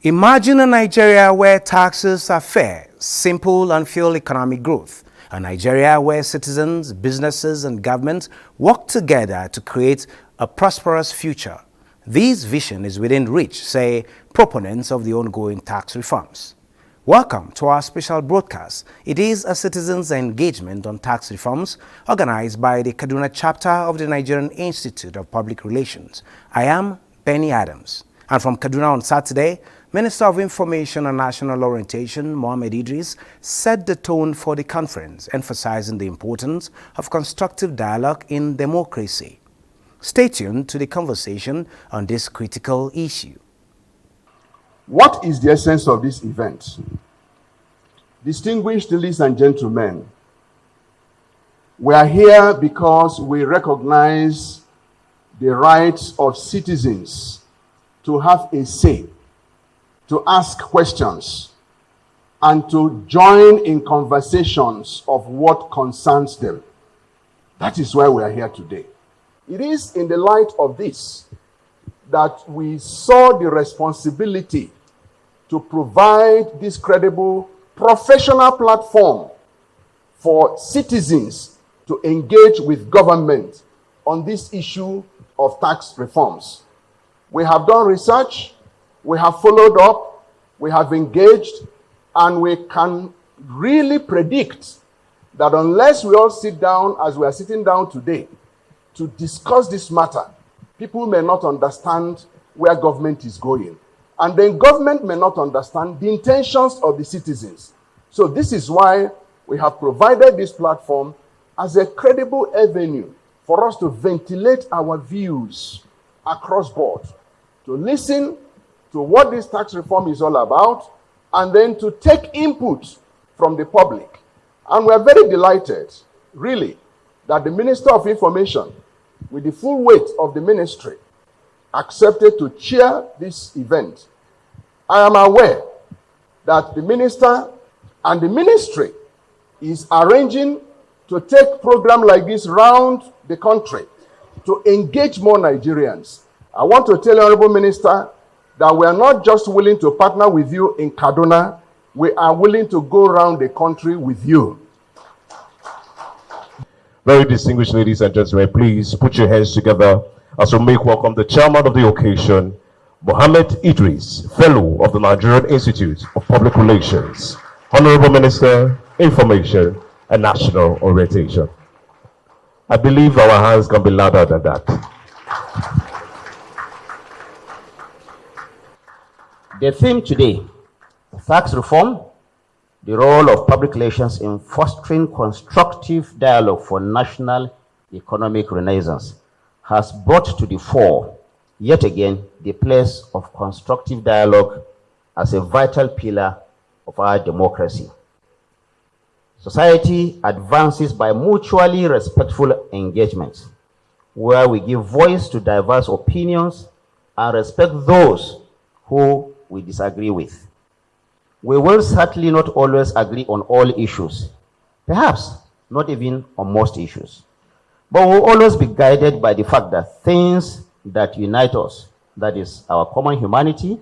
Imagine a Nigeria where taxes are fair, simple, and fuel economic growth. A Nigeria where citizens, businesses, and governments work together to create a prosperous future. This vision is within reach, say proponents of the ongoing tax reforms. Welcome to our special broadcast. It is a citizens' engagement on tax reforms organized by the Kaduna chapter of the Nigerian Institute of Public Relations. I am Benny Adams. And from Kaduna on Saturday, Minister of Information and National Orientation, Mohammed Idris, set the tone for the conference, emphasizing the importance of constructive dialogue in democracy. Stay tuned to the conversation on this critical issue. What is the essence of this event? Distinguished ladies and gentlemen, we are here because we recognize the rights of citizens to have a say, to ask questions, and to join in conversations of what concerns them. That is why we are here today. It is in the light of this that we saw the responsibility to provide this credible professional platform for citizens to engage with government on this issue of tax reforms. We have done research, we have followed up, we have engaged, and we can really predict that unless we all sit down as we are sitting down today to discuss this matter, people may not understand where government is going. And then government may not understand the intentions of the citizens. So this is why we have provided this platform as a credible avenue for us to ventilate our views across board, to listen to what this tax reform is all about, and then to take input from the public. And we're very delighted, really, that the Minister of Information, with the full weight of the ministry, accepted to chair this event. I am aware that the minister and the ministry is arranging to take program like this round the country to engage more Nigerians. I want to tell the Honorable Minister that we are not just willing to partner with you in Kaduna, we are willing to go around the country with you. Very distinguished ladies and gentlemen, please put your hands together as we make welcome the chairman of the occasion, Mohammed Idris, fellow of the Nigerian Institute of Public Relations, Honorable Minister, Information and National Orientation. I believe our hands can be louder than that. The theme today, tax reform, the role of public relations in fostering constructive dialogue for national economic renaissance, has brought to the fore, yet again, the place of constructive dialogue as a vital pillar of our democracy. Society advances by mutually respectful engagement, where we give voice to diverse opinions and respect those who we disagree with. We will certainly not always agree on all issues, perhaps not even on most issues, but we'll always be guided by the fact that things that unite us, that is our common humanity,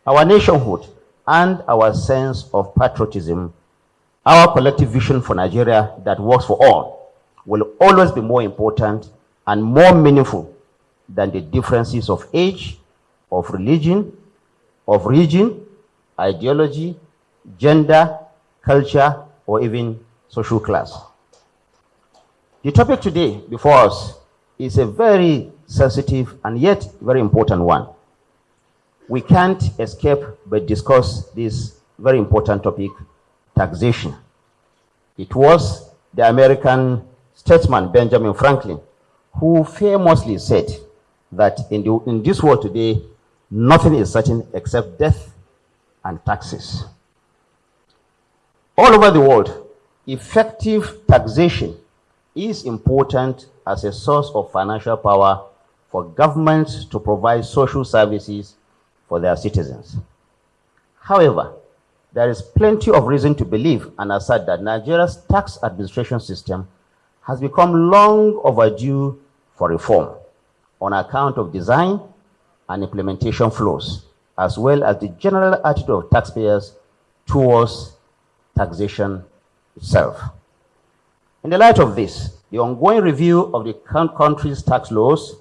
our nationhood, and our sense of patriotism, our collective vision for Nigeria that works for all, will always be more important and more meaningful than the differences of age, of religion, of region, ideology, gender, culture, or even social class. The topic today before us is a very sensitive and yet very important one. We can't escape but discuss this very important topic, taxation. It was the American statesman Benjamin Franklin who famously said that in this world today, nothing is certain except death and taxes. All over the world, effective taxation is important as a source of financial power for governments to provide social services for their citizens. However, there is plenty of reason to believe and assert that Nigeria's tax administration system has become long overdue for reform on account of design and implementation flaws, as well as the general attitude of taxpayers towards taxation itself. In the light of this, the ongoing review of the country's tax laws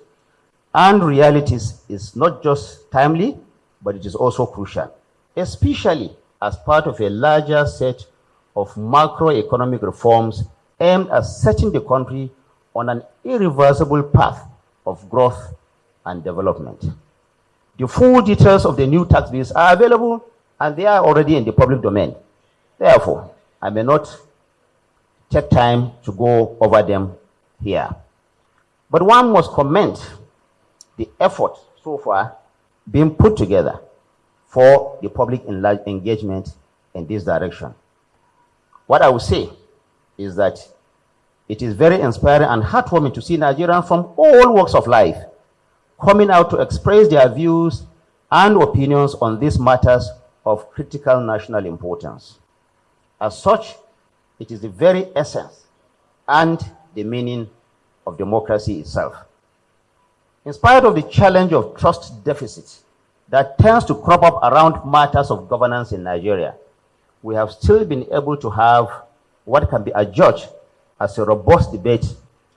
and realities is not just timely, but it is also crucial, especially as part of a larger set of macroeconomic reforms aimed at setting the country on an irreversible path of growth and development. The full details of the new tax bills are available and they are already in the public domain. Therefore, I may not take time to go over them here. But one must commend the effort so far being put together for the public engagement in this direction. What I would say is that it is very inspiring and heartwarming to see Nigerians from all walks of life coming out to express their views and opinions on these matters of critical national importance. As such, it is the very essence and the meaning of democracy itself. In spite of the challenge of trust deficit that tends to crop up around matters of governance in Nigeria, we have still been able to have what can be adjudged as a robust debate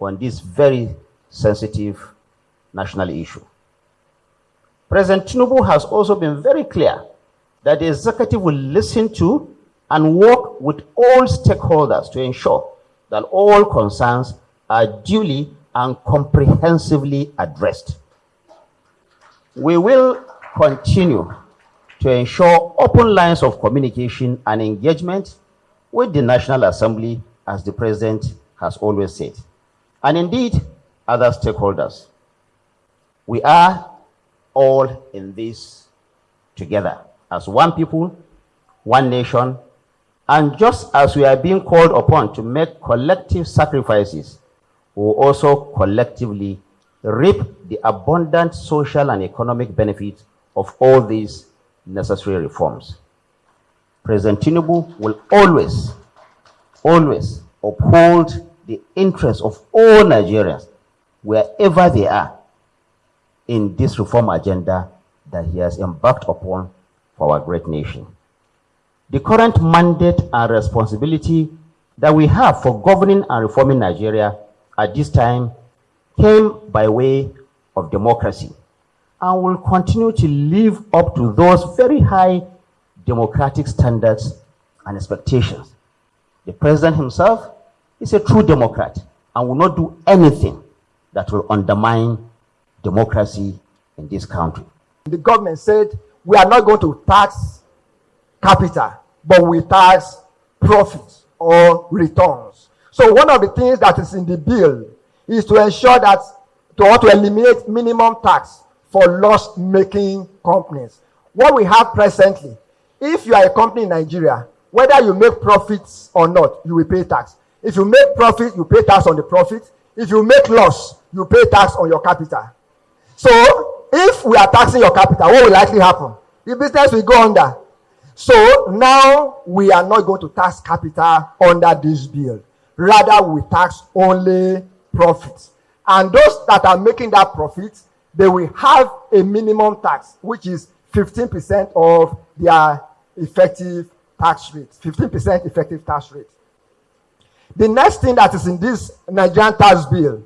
on this very sensitive national issue. President Tinubu has also been very clear that the executive will listen to and work with all stakeholders to ensure that all concerns are duly and comprehensively addressed. We will continue to ensure open lines of communication and engagement with the National Assembly, as the President has always said, and indeed other stakeholders. We are all in this together as one people, one nation, and just as we are being called upon to make collective sacrifices, we will also collectively reap the abundant social and economic benefits of all these necessary reforms. President Tinubu will always uphold the interests of all Nigerians, wherever they are, in this reform agenda that he has embarked upon for our great nation. The current mandate and responsibility that we have for governing and reforming Nigeria at this time came by way of democracy and will continue to live up to those very high democratic standards and expectations. The President himself is a true Democrat and will not do anything that will undermine democracy in this country. The government said we are not going to tax capital, but we tax profits or returns. So one of the things that is in the bill is to ensure that to eliminate minimum tax for loss-making companies. What we have presently, if you are a company in Nigeria, whether you make profits or not, you will pay tax. If you make profit, you pay tax on the profit. If you make loss, you pay tax on your capital. So if we are taxing your capital, what will likely happen? The business will go under. So now we are not going to tax capital under this bill. Rather, we tax only profits. And those that are making that profit, they will have a minimum tax, which is 15% of their effective tax rate. 15% effective tax rate. The next thing that is in this Nigerian tax bill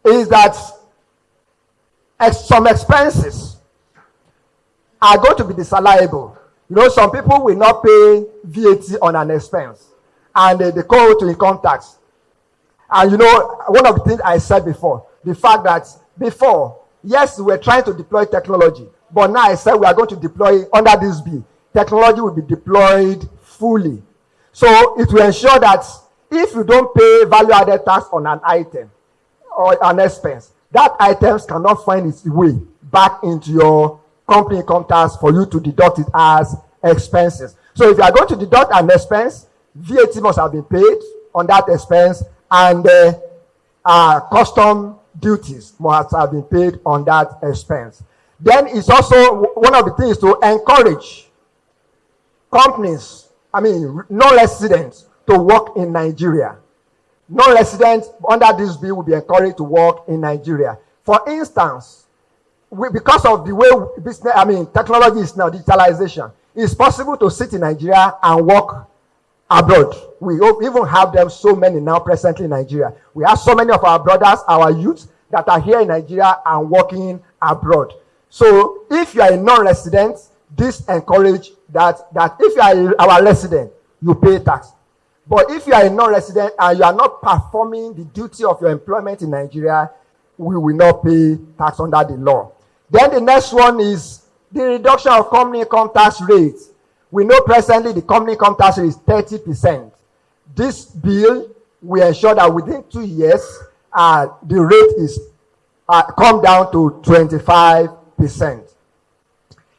is that some expenses are going to be disallowable. You know, some people will not pay VAT on an expense, and they go to income tax. And you know, one of the things I said before, the fact that before, yes, we were trying to deploy technology, but now I said we are going to deploy under this bill. Technology will be deployed fully. So it will ensure that if you don't pay value-added tax on an item or an expense, that item cannot find its way back into your company income tax for you to deduct it as expenses. So if you are going to deduct an expense, VAT must have been paid on that expense, and custom duties must have been paid on that expense. Then it's also one of the things to encourage companies, non-residents, to work in Nigeria. Non-residents under this bill will be encouraged to work in Nigeria. For instance, because of the way business, technology is now, digitalization, it's possible to sit in Nigeria and work abroad. We even have them, so many now presently in Nigeria. We have so many of our brothers, our youth, that are here in Nigeria and working abroad. So if you are a non-resident, this encourage that if you are our resident, you pay tax. But if you are a non-resident and you are not performing the duty of your employment in Nigeria, we will not pay tax under the law. Then the next one is the reduction of company income tax rates. We know presently the company income tax rate is 30%. This bill will ensure that within 2 years, the rate is come down to 25%.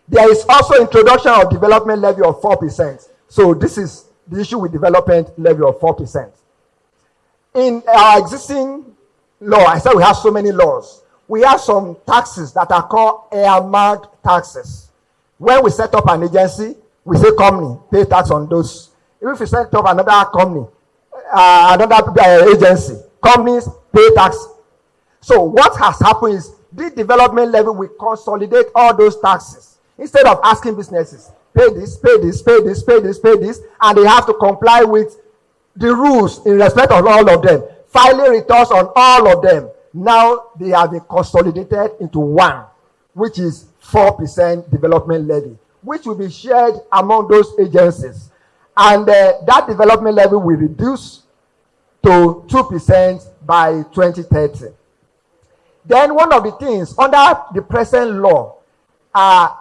There is also introduction of development levy of 4%. So this is the issue with development levy of 4%. In our existing law, I said we have so many laws. We have some taxes that are called earmarked taxes. When we set up an agency, we say company, pay tax on those. If we set up another company, another agency, companies pay tax. So what has happened is this development levy will consolidate all those taxes. Instead of asking businesses, pay this, pay this, pay this, pay this, pay this, and they have to comply with the rules in respect of all of them, filing returns on all of them. Now they have been consolidated into one, which is 4% development levy, which will be shared among those agencies. And that development levy will reduce to 2% by 2030. Then one of the things, under the present law, our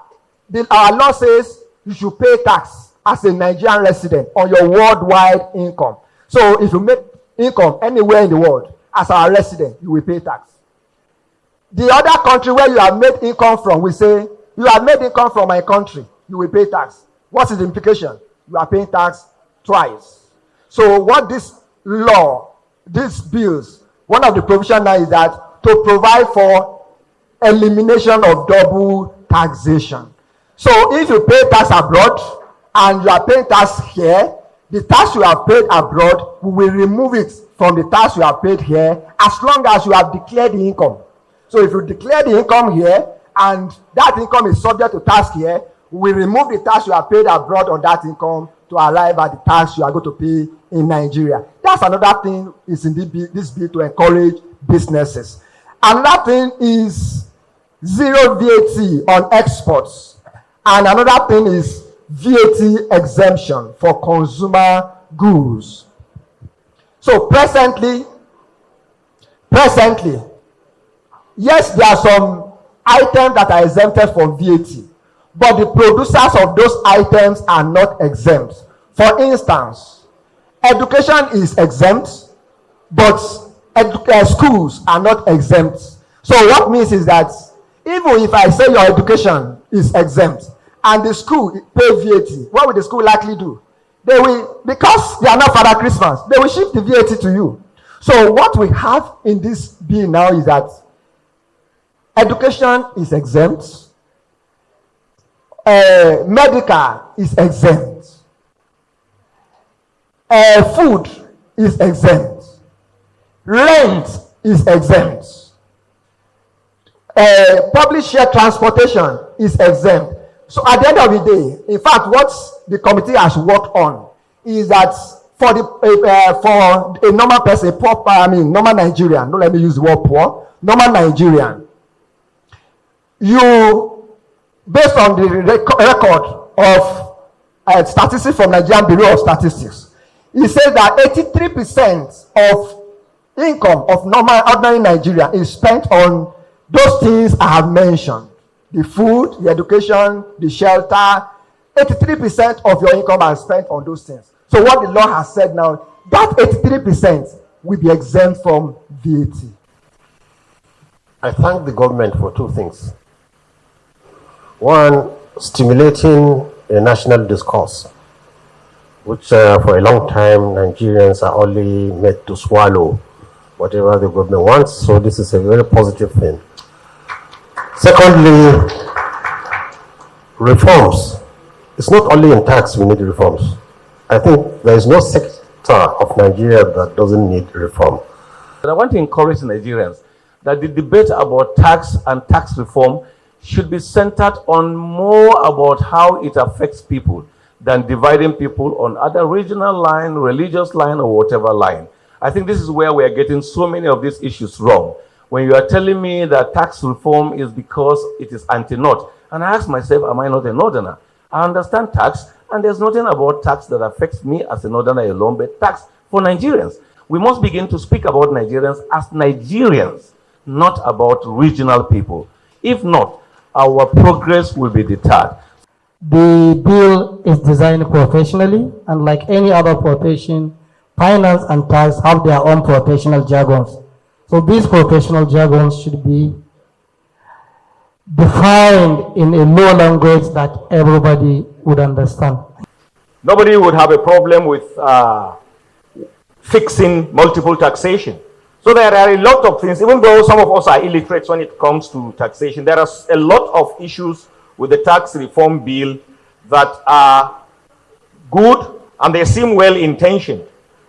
law says you should pay tax as a Nigerian resident on your worldwide income. So if you make income anywhere in the world, as our resident, you will pay tax. The other country where you have made income from, we say, you have made income from my country, you will pay tax. What is the implication? You are paying tax twice. So what this law, these bills, one of the provisions now is that to provide for elimination of double taxation. So if you pay tax abroad and you are paying tax here, the tax you have paid abroad, we will remove it from the tax you have paid here as long as you have declared the income. So if you declare the income here and that income is subject to tax here, we remove the tax you have paid abroad on that income to arrive at the tax you are going to pay in Nigeria. That's another thing is in this bill to encourage businesses. Another thing is zero VAT on exports. And another thing is VAT exemption for consumer goods. So presently, yes, there are some items that are exempted from VAT, but the producers of those items are not exempt. For instance, education is exempt, but schools are not exempt. So what means is that even if I say your education is exempt and the school pay VAT, what will the school likely do? They will, because they are not Father Christmas, they will shift the VAT to you. So what we have in this bill now is that education is exempt, medical is exempt, food is exempt, rent is exempt, public share transportation is exempt. So at the end of the day, in fact, what the committee has worked on is that for a normal person, normal Nigerian, don't let me use the word poor, normal Nigerian, you, based on the record of statistics from Nigerian Bureau of Statistics, it says that 83% of income of normal ordinary Nigeria is spent on those things I have mentioned. The food, the education, the shelter, 83% of your income are spent on those things. So what the law has said now, that 83% will be exempt from VAT. I thank the government for two things. One, stimulating a national discourse, which for a long time Nigerians are only made to swallow whatever the government wants. So this is a very positive thing. Secondly, reforms. It's not only in tax we need reforms. I think there is no sector of Nigeria that doesn't need reform. I want to encourage Nigerians that the debate about tax and tax reform should be centered on more about how it affects people than dividing people on other regional line, religious line, or whatever line. I think this is where we are getting so many of these issues wrong. When you are telling me that tax reform is because it is anti-North, and I ask myself, am I not a Northerner? I understand tax, and there's nothing about tax that affects me as a Northerner alone, but tax for Nigerians. We must begin to speak about Nigerians as Nigerians, not about regional people. If not, our progress will be deterred. The bill is designed professionally, and like any other profession, finance and tax have their own professional jargons. So these professional jargons should be defined in a low language that everybody would understand. Nobody would have a problem with fixing multiple taxation. So there are a lot of things, even though some of us are illiterate when it comes to taxation, there are a lot of issues with the tax reform bill that are good and they seem well intentioned.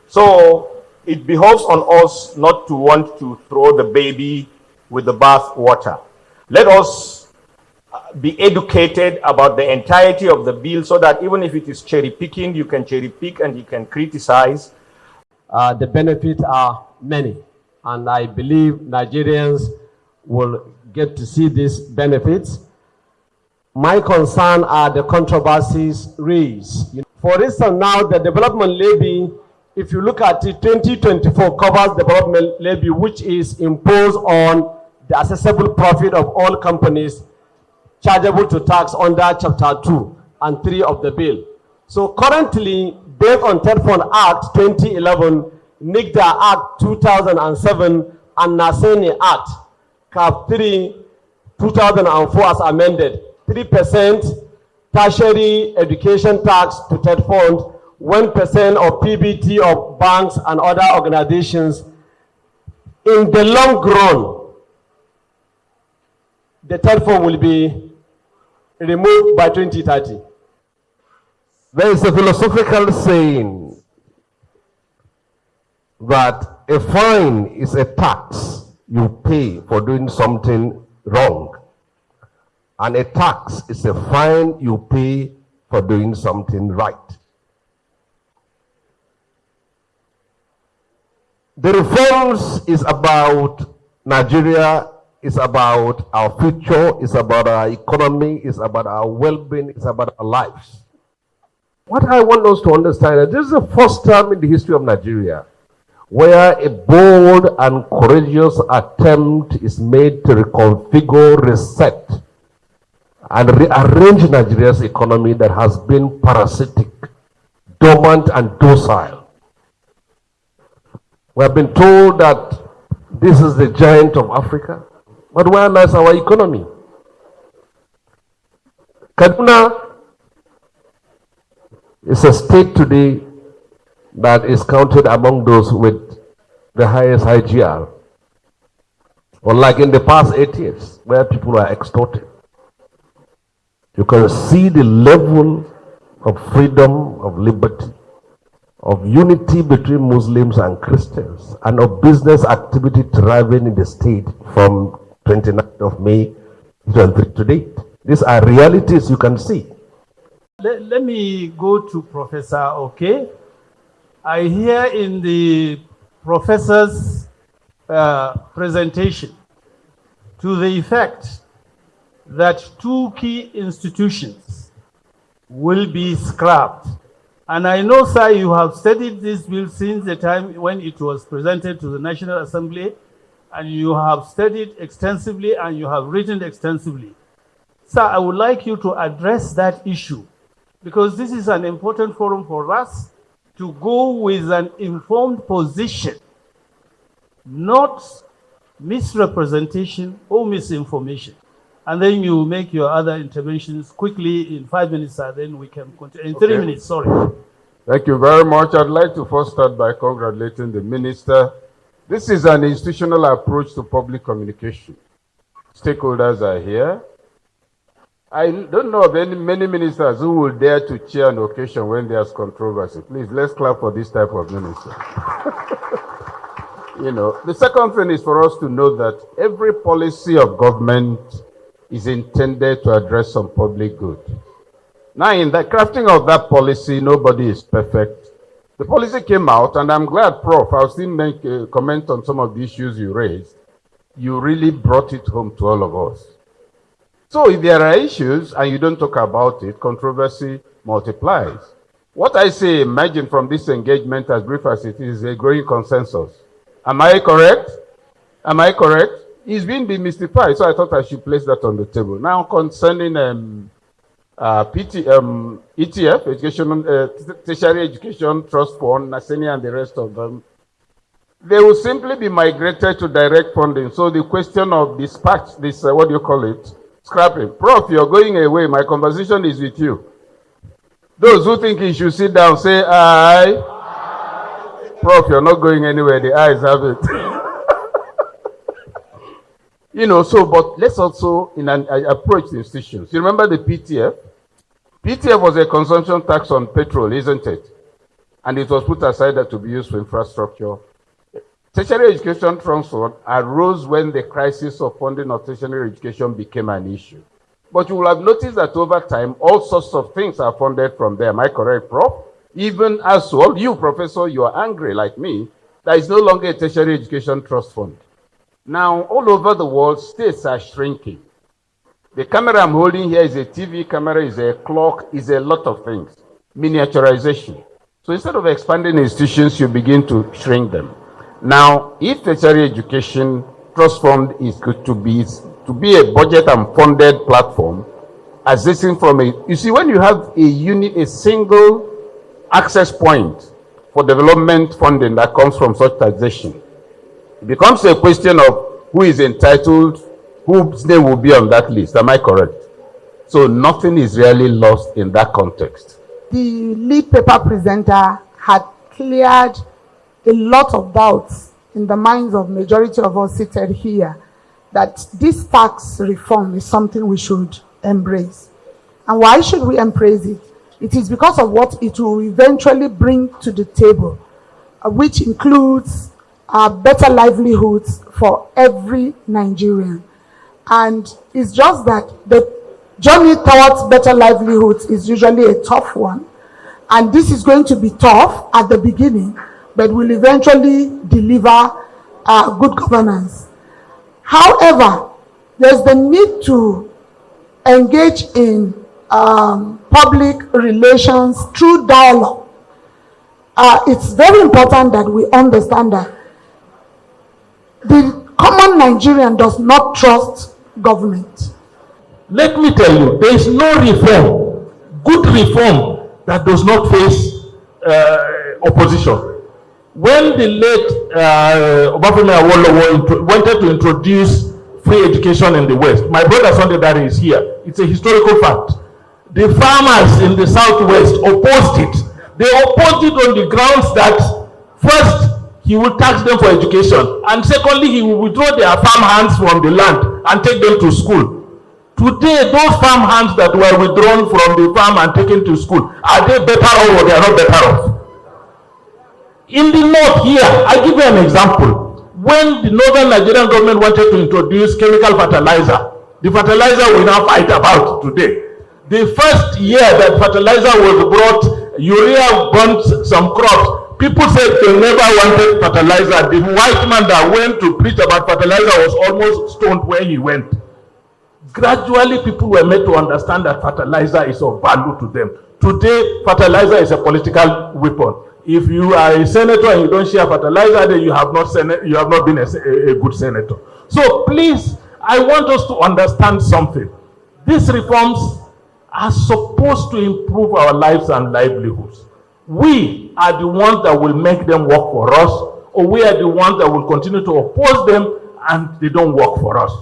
So it behoves on us not to want to throw the baby with the bath water. Let us be educated about the entirety of the bill so that even if it is cherry picking, you can cherry pick and you can criticize. The benefits are many, and I believe Nigerians will get to see these benefits. My concern are the controversies raised. For instance, now the development levy, if you look at it, 2024 covers development levy, which is imposed on the accessible profit of all companies chargeable to tax under Chapter 2 and 3 of the bill. So currently, based on Third Fund Act 2011, NIGDA Act 2007, and NASENI Act Cap 3 2004 as amended, 3% tertiary education tax to Third Fund, 1% of PBT of banks and other organizations. In the long run, the Third Fund will be removed by 2030. There is a philosophical saying that a fine is a tax you pay for doing something wrong, and a tax is a fine you pay for doing something right. The reforms is about Nigeria, is about our future, is about our economy, is about our well-being, is about our lives. What I want us to understand is this is the first time in the history of Nigeria where a bold and courageous attempt is made to reconfigure, reset, and rearrange Nigeria's economy that has been parasitic, dormant, and docile. We have been told that this is the giant of Africa, but where lies our economy? Kaduna is a state today that is counted among those with the highest IGR, unlike in the past 8 years where people are extorted. You can see the level of freedom, of liberty, of unity between Muslims and Christians, and of business activity thriving in the state from 29th of May 2023 to date. These are realities you can see. Let me go to Professor Okay. I hear in the professor's presentation to the effect that 2 key institutions will be scrapped. And I know, sir, you have studied this bill since the time when it was presented to the National Assembly, and you have studied extensively and you have written extensively. Sir, I would like you to address that issue, because this is an important forum for us to go with an informed position, not misrepresentation or misinformation. And then you make your other interventions quickly in 5 minutes, sir, then we can continue. In 3 minutes, sorry. Thank you very much. I'd like to first start by congratulating the minister. This is an institutional approach to public communication. Stakeholders are here. I don't know of many ministers who will dare to chair an occasion when there's controversy. Please, let's clap for this type of minister. The second thing is for us to know that every policy of government is intended to address some public good. Now, in the crafting of that policy, nobody is perfect. The policy came out, and I'm glad, Prof, I'll still make a comment on some of the issues you raised. You really brought it home to all of us. So if there are issues and you don't talk about it, controversy multiplies. What I say emerging from this engagement, as brief as it is, a growing consensus. Am I correct? Am I correct? It's been demystified, so I thought I should place that on the table. Now, concerning ETF, Tertiary Education Trust Fund, NASENIA, and the rest of them, they will simply be migrated to direct funding. So the question of dispatch, what do you call it? Scrapping. Prof, you're going away. My conversation is with you. Those who think you should sit down, say aye. Prof, you're not going anywhere. The ayes have it. But let's also approach the institutions. You remember the PTF? PTF was a consumption tax on petrol, isn't it? And it was put aside to be used for infrastructure. Tertiary Education Transfer arose when the crisis of funding of tertiary education became an issue. But you will have noticed that over time, all sorts of things are funded from there. Am I correct, Prof? Even as well, you, Professor, you are angry like me. There is no longer a tertiary education trust fund. Now, all over the world, states are shrinking. The camera I'm holding here is a TV camera, is a clock, is a lot of things. Miniaturization. So instead of expanding institutions, you begin to shrink them. Now, if tertiary education trust fund is good to be a budget and funded platform, assessing from you see, when you have a single access point for development funding that comes from such taxation, it becomes a question of who is entitled, whose name will be on that list. Am I correct? So nothing is really lost in that context. The lead paper presenter had cleared a lot of doubts in the minds of majority of us seated here that this tax reform is something we should embrace. And why should we embrace it? It is because of what it will eventually bring to the table, which includes better livelihoods for every Nigerian. And it's just that the journey towards better livelihoods is usually a tough one. And this is going to be tough at the beginning, but will eventually deliver good governance. However, there's the need to engage in public relations through dialogue. It's very important that we understand that the common Nigerian does not trust government. Let me tell you, there is no reform, good reform, that does not face opposition. When the late Obafemi Awolowo wanted to introduce free education in the West, my brother Sunday Dare is here. It's a historical fact. The farmers in the Southwest opposed it. They opposed it on the grounds that first, he will tax them for education, and secondly, he will withdraw their farm hands from the land and take them to school. Today, those farm hands that were withdrawn from the farm and taken to school, are they better off or they are not better off? In the north here, I give you an example. When the northern Nigerian government wanted to introduce chemical fertilizer, the fertilizer we now fight about today, the first year that fertilizer was brought, urea burnt some crops. People said they never wanted fertilizer. The white man that went to preach about fertilizer was almost stoned where he went. Gradually, people were made to understand that fertilizer is of value to them. Today, fertilizer is a political weapon. If you are a senator and you don't share fertilizer, then you have not been a good senator. So please, I want us to understand something. These reforms are supposed to improve our lives and livelihoods. We are the ones that will make them work for us, or we are the ones that will continue to oppose them and they don't work for us.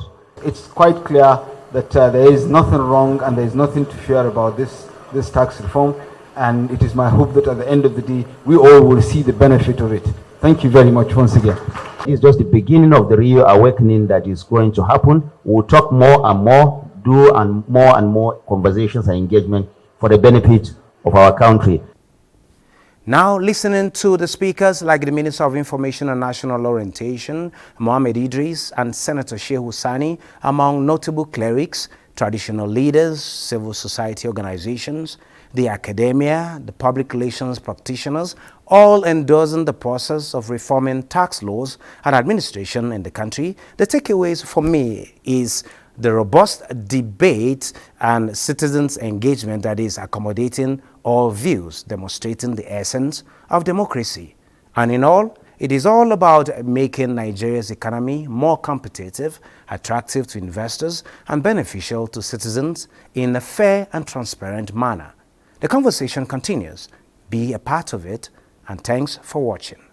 It's quite clear that there is nothing wrong and there is nothing to fear about this tax reform, and it is my hope that at the end of the day we all will see the benefit of it. Thank you very much once again. It's just the beginning of the real awakening that is going to happen. We'll talk more and more, do and more conversations and engagement for the benefit of our country. Now listening to the speakers like the Minister of Information and National Orientation, Mohammed Idris, and Senator Shehu Sani, among notable clerics, traditional leaders, civil society organizations, the academia, the public relations practitioners, all endorsing the process of reforming tax laws and administration in the country. The takeaways for me is the robust debate and citizens' engagement that is accommodating all views, demonstrating the essence of democracy. And in all, it is all about making Nigeria's economy more competitive, attractive to investors, and beneficial to citizens in a fair and transparent manner. The conversation continues. Be a part of it, and thanks for watching.